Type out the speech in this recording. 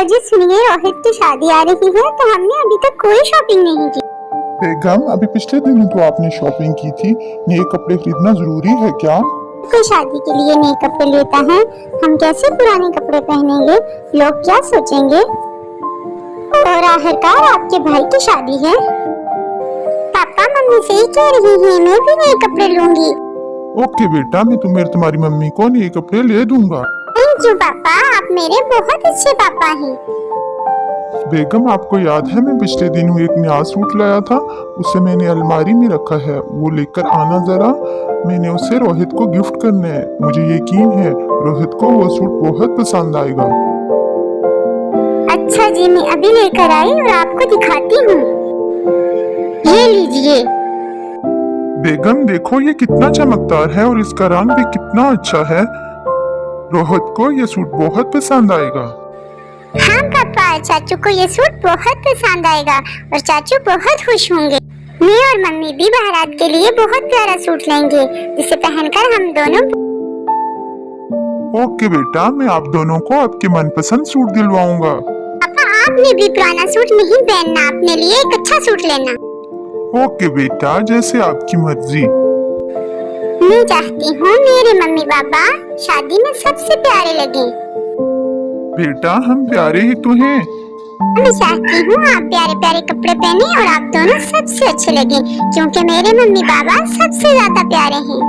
जी सुनिए, रोहित की शादी आ रही है तो हमने अभी तक कोई शॉपिंग नहीं की। बेगम, अभी पिछले दिनों तो आपने शॉपिंग की थी। नए कपड़े खरीदना जरूरी है क्या? कोई शादी के लिए नए कपड़े लेता है, हम कैसे पुराने कपड़े पहनेंगे? लोग क्या सोचेंगे? और आखिरकार आपके भाई की शादी है। पापा मम्मी सही कह रही है, मैं भी नए कपड़े लूंगी। ओके बेटा, मैं तुम्हारी मम्मी को नए कपड़े ले दूंगा। थैंक यू पापा, आप मेरे बहुत अच्छे पापा हैं। बेगम, आपको याद है मैं पिछले दिनों एक नया सूट लाया था, उसे मैंने अलमारी में रखा है, वो लेकर आना जरा। मैंने उसे रोहित को गिफ्ट करना है। मुझे यकीन है रोहित को वो सूट बहुत पसंद आएगा। अच्छा जी, मैं अभी लेकर आई और आपको दिखाती हूँ। ये लीजिए। बेगम देखो, ये कितना चमकदार है और इसका रंग भी कितना अच्छा है। रोहित को ये सूट बहुत पसंद आएगा। हाँ पापा, चाचू को ये सूट बहुत पसंद आएगा और चाचू बहुत खुश होंगे। मैं और मम्मी भी बारात के लिए बहुत प्यारा सूट लेंगे, जिसे पहनकर हम दोनों। ओके बेटा, मैं आप दोनों को आपके मनपसंद सूट दिलवाऊंगा। पापा, आपने भी पुराना सूट नहीं पहनना, अपने लिए एक अच्छा सूट लेना। ओके बेटा, जैसे आपकी मर्जी। मैं चाहती हूँ मेरे मम्मी पापा शादी में सबसे प्यारे लगे। बेटा, हम प्यारे ही तो हैं। मैं चाहती हूँ आप प्यारे प्यारे कपड़े पहने और आप दोनों सबसे अच्छे लगे, क्योंकि मेरे मम्मी पापा सबसे ज्यादा प्यारे हैं।